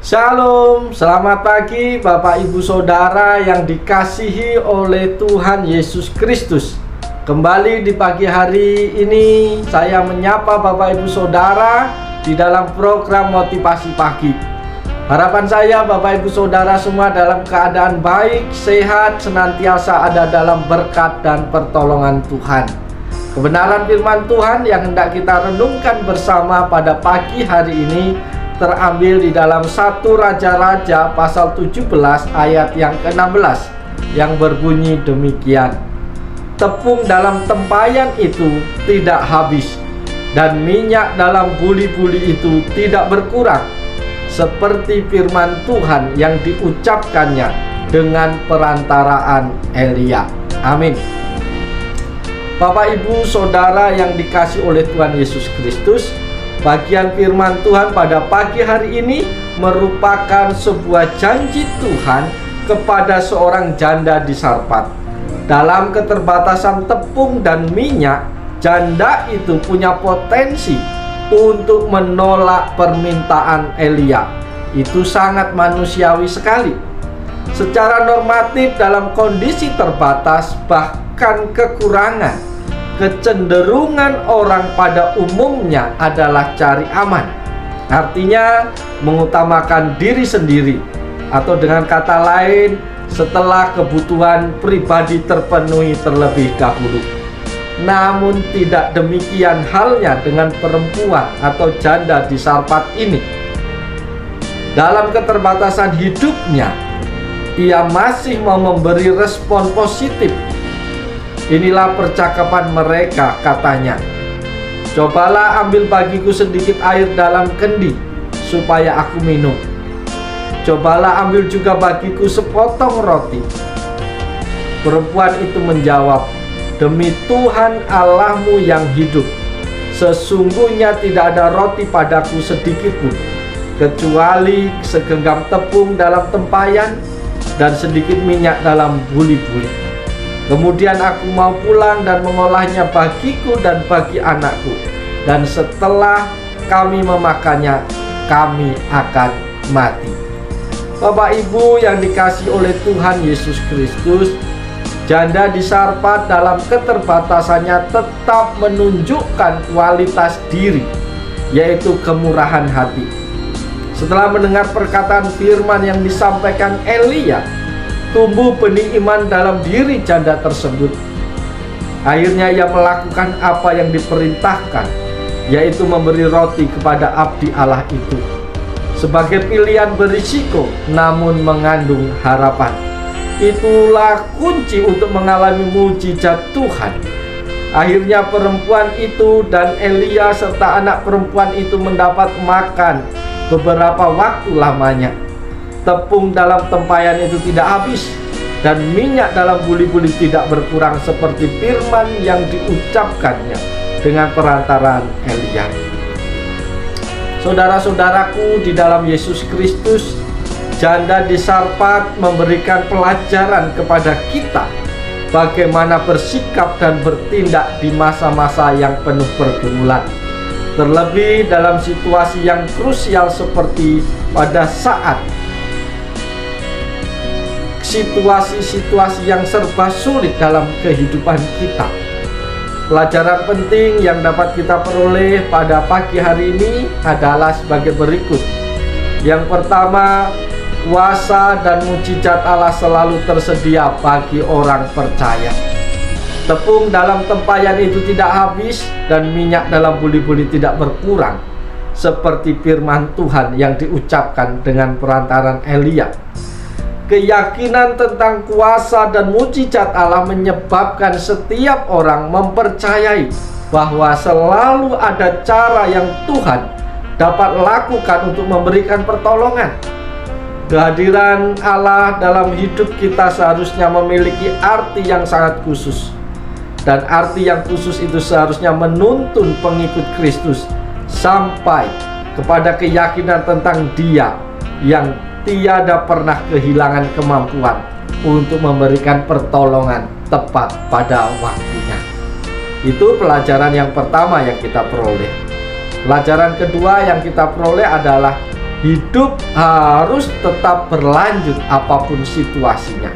Shalom, selamat pagi Bapak Ibu Saudara yang dikasihi oleh Tuhan Yesus Kristus. Kembali di pagi hari ini saya menyapa Bapak Ibu Saudara di dalam program Motivasi Pagi. Harapan saya Bapak Ibu Saudara semua dalam keadaan baik, sehat, senantiasa ada dalam berkat dan pertolongan Tuhan. Kebenaran firman Tuhan yang hendak kita renungkan bersama pada pagi hari ini terambil di dalam 1 Raja-Raja pasal 17 ayat yang ke-16 yang berbunyi demikian. Tepung dalam tempayan itu tidak habis, dan minyak dalam buli-buli itu tidak berkurang, seperti firman Tuhan yang diucapkannya dengan perantaraan Elia. Amin. Bapak Ibu Saudara yang dikasihi oleh Tuhan Yesus Kristus, bagian firman Tuhan pada pagi hari ini merupakan sebuah janji Tuhan kepada seorang janda di Sarfat. Dalam keterbatasan tepung dan minyak, janda itu punya potensi untuk menolak permintaan Elia. Itu sangat manusiawi sekali. Secara normatif dalam kondisi terbatas bahkan kekurangan, kecenderungan orang pada umumnya adalah cari aman. Artinya mengutamakan diri sendiri, atau dengan kata lain, setelah kebutuhan pribadi terpenuhi terlebih dahulu. Namun tidak demikian halnya dengan perempuan atau janda di Sarfat ini. Dalam keterbatasan hidupnya, ia masih mau memberi respon positif. Inilah percakapan mereka, katanya. Cobalah ambil bagiku sedikit air dalam kendi, supaya aku minum. Cobalah ambil juga bagiku sepotong roti. Perempuan itu menjawab, demi Tuhan Allahmu yang hidup, sesungguhnya tidak ada roti padaku sedikitpun, kecuali segenggam tepung dalam tempayan dan sedikit minyak dalam buli-buli. Kemudian aku mau pulang dan mengolahnya bagiku dan bagi anakku, dan setelah kami memakannya, kami akan mati. Bapak Ibu yang dikasihi oleh Tuhan Yesus Kristus, janda di Sarfat dalam keterbatasannya tetap menunjukkan kualitas diri, yaitu kemurahan hati. Setelah mendengar perkataan firman yang disampaikan Elia, tumbuh benih iman dalam diri janda tersebut. Akhirnya ia melakukan apa yang diperintahkan, yaitu memberi roti kepada abdi Allah itu, sebagai pilihan berisiko namun mengandung harapan. Itulah kunci untuk mengalami mujizat Tuhan. Akhirnya perempuan itu dan Elia serta anak perempuan itu mendapat makan beberapa waktu lamanya. Tepung dalam tempayan itu tidak habis, dan minyak dalam buli-buli tidak berkurang, seperti firman yang diucapkannya dengan perantaraan Elia. Saudara-saudaraku di dalam Yesus Kristus, janda di Sarfat memberikan pelajaran kepada kita bagaimana bersikap dan bertindak di masa-masa yang penuh pergumulan. Terlebih dalam situasi yang krusial seperti pada saat situasi-situasi yang serba sulit dalam kehidupan kita. Pelajaran penting yang dapat kita peroleh pada pagi hari ini adalah sebagai berikut. Yang pertama, kuasa dan mujizat Allah selalu tersedia bagi orang percaya. Tepung dalam tempayan itu tidak habis, dan minyak dalam buli-buli tidak berkurang, seperti firman Tuhan yang diucapkan dengan perantaran Elia. Keyakinan tentang kuasa dan mujizat Allah menyebabkan setiap orang mempercayai bahwa selalu ada cara yang Tuhan dapat lakukan untuk memberikan pertolongan. Kehadiran Allah dalam hidup kita seharusnya memiliki arti yang sangat khusus, dan arti yang khusus itu seharusnya menuntun pengikut Kristus sampai kepada keyakinan tentang Dia yang tiada pernah kehilangan kemampuan untuk memberikan pertolongan tepat pada waktunya. Itu pelajaran yang pertama yang kita peroleh. Pelajaran kedua yang kita peroleh adalah Hidup harus tetap berlanjut apapun situasinya.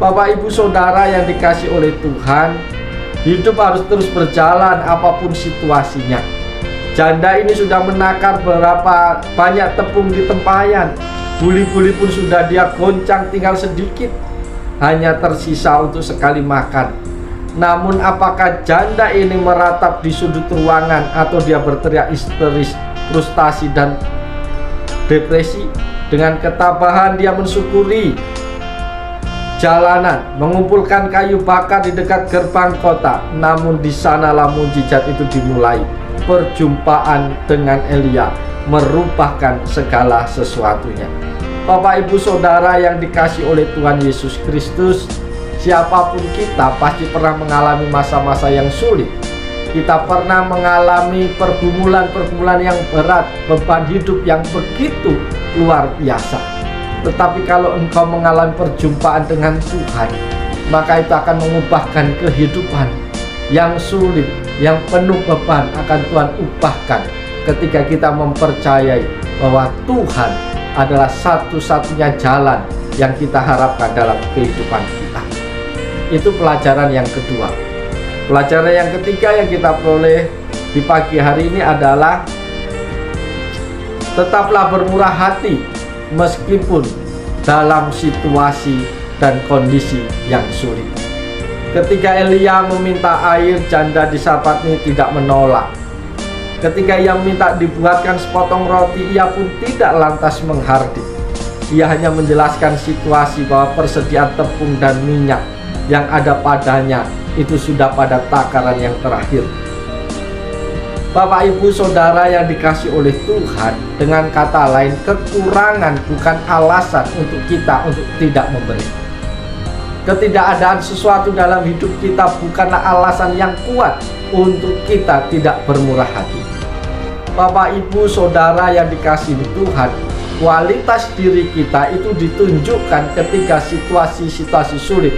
Bapak Ibu Saudara yang dikasihi oleh Tuhan, hidup harus terus berjalan apapun situasinya. Janda ini sudah menakar berapa banyak tepung di tempayan. Buli-buli pun sudah dia goncang tinggal sedikit, hanya tersisa untuk sekali makan. Namun apakah janda ini meratap di sudut ruangan atau dia berteriak histeris, frustasi dan depresi? Dengan ketabahan dia mensyukuri jalanan, mengumpulkan kayu bakar di dekat gerbang kota. Namun di sanalah mujizat itu dimulai. Perjumpaan dengan Elia merupakan segala sesuatunya. Bapak Ibu Saudara yang dikasihi oleh Tuhan Yesus Kristus, siapapun kita pasti pernah mengalami masa-masa yang sulit. Kita pernah mengalami pergumulan-pergumulan yang berat, beban hidup yang begitu luar biasa. Tetapi kalau engkau mengalami perjumpaan dengan Tuhan, maka itu akan mengubahkan kehidupan yang sulit, yang penuh beban akan Tuhan ubahkan ketika kita mempercayai bahwa Tuhan adalah satu-satunya jalan yang kita harapkan dalam kehidupan kita. Itu pelajaran yang kedua. Pelajaran yang ketiga yang kita peroleh di pagi hari ini adalah tetaplah bermurah hati meskipun dalam situasi dan kondisi yang sulit. Ketika Elia meminta air, janda di Sarfat ini tidak menolak. Ketika ia minta dibuatkan sepotong roti, ia pun tidak lantas menghardik. Ia hanya menjelaskan situasi bahwa persediaan tepung dan minyak yang ada padanya itu sudah pada takaran yang terakhir. Bapak Ibu Saudara yang dikasihi oleh Tuhan, dengan kata lain, kekurangan bukan alasan untuk kita untuk tidak memberi. Ketidakadaan sesuatu dalam hidup kita bukanlah alasan yang kuat untuk kita tidak bermurah hati. Bapak Ibu Saudara yang dikasihi Tuhan, kualitas diri kita itu ditunjukkan ketika situasi-situasi sulit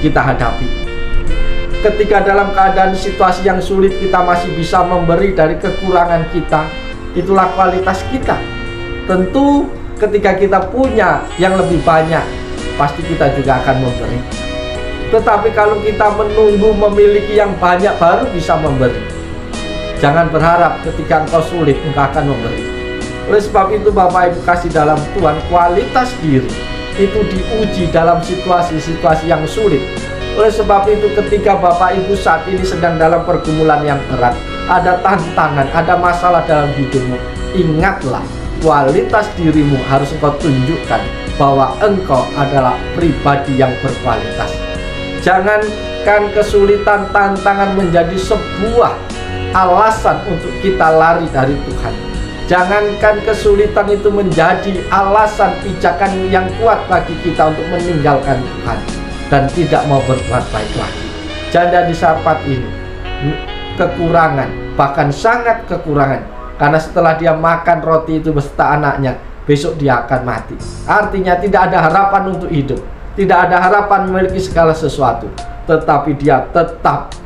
kita hadapi. Ketika dalam keadaan situasi yang sulit kita masih bisa memberi dari kekurangan kita, itulah kualitas kita. Tentu ketika kita punya yang lebih banyak, pasti kita juga akan memberi. Tetapi kalau kita menunggu memiliki yang banyak baru bisa memberi, jangan berharap ketika engkau sulit engkau akan memberi. Oleh sebab itu Bapak Ibu kasih dalam Tuhan, kualitas diri itu diuji dalam situasi-situasi yang sulit. Oleh sebab itu ketika Bapak Ibu saat ini sedang dalam pergumulan yang berat, ada tantangan, ada masalah dalam hidupmu, ingatlah kualitas dirimu harus engkau tunjukkan bahwa engkau adalah pribadi yang berkualitas. Jangankan kesulitan, tantangan menjadi sebuah alasan untuk kita lari dari Tuhan. Jangankan kesulitan itu menjadi alasan pijakan yang kuat bagi kita untuk meninggalkan Tuhan dan tidak mau berbuat baik lagi. Janda di Sarfat ini kekurangan, bahkan sangat kekurangan, karena setelah dia makan roti itu beserta anaknya, besok dia akan mati. Artinya tidak ada harapan untuk hidup, tidak ada harapan memiliki segala sesuatu, tetapi dia tetap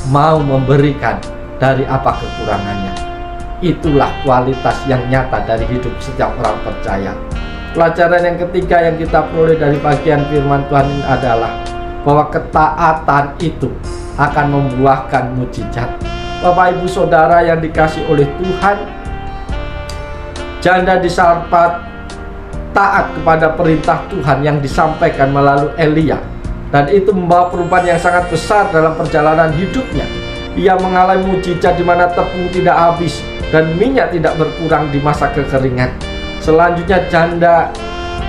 mau memberikan dari apa kekurangannya. Itulah kualitas yang nyata dari hidup setiap orang percaya. Pelajaran yang ketiga yang kita peroleh dari bagian firman Tuhan ini adalah bahwa ketaatan itu akan membuahkan mujizat. Bapak Ibu Saudara yang dikasihi oleh Tuhan, janda di Sarfat taat kepada perintah Tuhan yang disampaikan melalui Elia, dan itu membawa perubahan yang sangat besar dalam perjalanan hidupnya. Ia mengalami mujizat di mana tepung tidak habis dan minyak tidak berkurang di masa kekeringan. Selanjutnya janda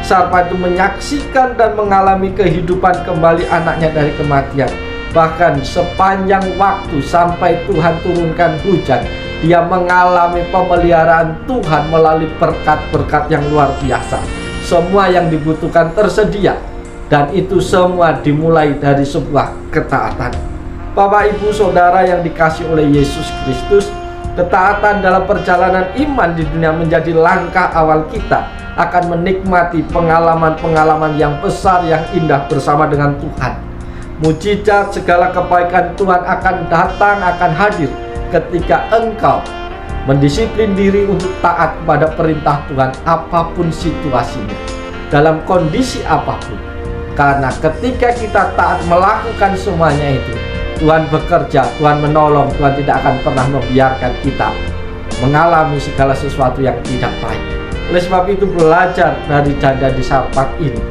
Sarfat itu menyaksikan dan mengalami kehidupan kembali anaknya dari kematian. Bahkan sepanjang waktu sampai Tuhan turunkan hujan, dia mengalami pemeliharaan Tuhan melalui berkat-berkat yang luar biasa. Semua yang dibutuhkan tersedia, dan itu semua dimulai dari sebuah ketaatan. Bapak Ibu Saudara yang dikasihi oleh Yesus Kristus, ketaatan dalam perjalanan iman di dunia menjadi langkah awal kita akan menikmati pengalaman-pengalaman yang besar, yang indah bersama dengan Tuhan. Mujizat segala kebaikan Tuhan akan datang, akan hadir ketika engkau mendisiplin diri untuk taat kepada perintah Tuhan apapun situasinya, dalam kondisi apapun. Karena ketika kita taat melakukan semuanya itu, Tuhan bekerja, Tuhan menolong, Tuhan tidak akan pernah membiarkan kita mengalami segala sesuatu yang tidak baik. Oleh sebab itu, belajar dari janda di Sarfat ini,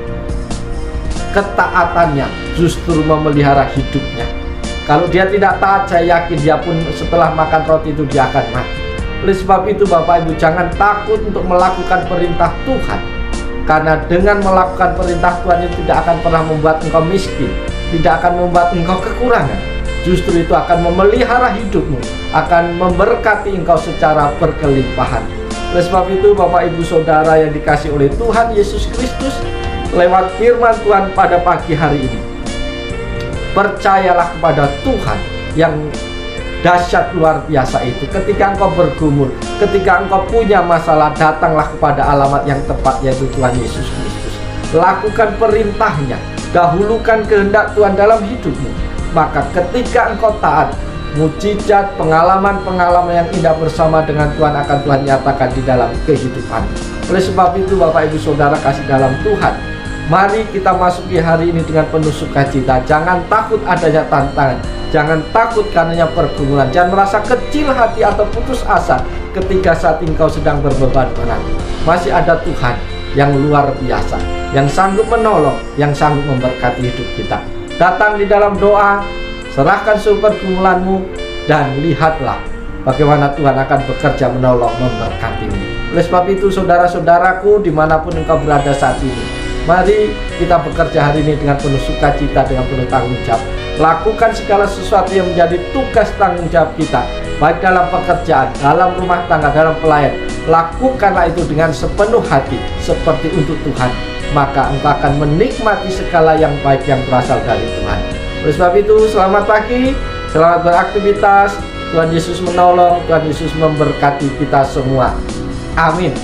ketaatannya justru memelihara hidupnya. Kalau dia tidak taat, saya yakin dia pun setelah makan roti itu dia akan mati. Oleh sebab itu, Bapak Ibu, jangan takut untuk melakukan perintah Tuhan, karena dengan melakukan perintah Tuhan itu tidak akan pernah membuat engkau miskin, tidak akan membuat engkau kekurangan. Justru itu akan memelihara hidupmu, akan memberkati engkau secara berkelimpahan. Oleh sebab itu, Bapak Ibu Saudara yang dikasihi oleh Tuhan Yesus Kristus, lewat firman Tuhan pada pagi hari ini, percayalah kepada Tuhan yang dahsyat luar biasa itu. Ketika engkau bergumul, ketika engkau punya masalah, datanglah kepada alamat yang tepat, yaitu Tuhan Yesus Kristus. Lakukan perintahnya, dahulukan kehendak Tuhan dalam hidupmu. Maka ketika engkau taat, mujizat, pengalaman-pengalaman yang indah bersama dengan Tuhan akan Tuhan nyatakan di dalam kehidupan. Oleh sebab itu, Bapak Ibu Saudara kasih dalam Tuhan, mari kita masuki hari ini dengan penuh sukacita. Jangan takut adanya tantangan, jangan takut karenanya pergumulan, jangan merasa kecil hati atau putus asa ketika saat engkau sedang berbeban berat. Masih ada Tuhan yang luar biasa, yang sanggup menolong, yang sanggup memberkati hidup kita. Datang di dalam doa, serahkan seluruh pergumulanmu, dan lihatlah bagaimana Tuhan akan bekerja menolong, memberkatimu. Oleh sebab itu, saudara-saudaraku dimanapun engkau berada saat ini, mari kita bekerja hari ini dengan penuh sukacita, dengan penuh tanggung jawab. Lakukan segala sesuatu yang menjadi tugas tanggung jawab kita, baik dalam pekerjaan, dalam rumah tangga, dalam pelayan. Lakukanlah itu dengan sepenuh hati, seperti untuk Tuhan. Maka engkau akan menikmati segala yang baik yang berasal dari Tuhan. Oleh sebab itu, selamat pagi, selamat beraktivitas. Tuhan Yesus menolong, Tuhan Yesus memberkati kita semua. Amin.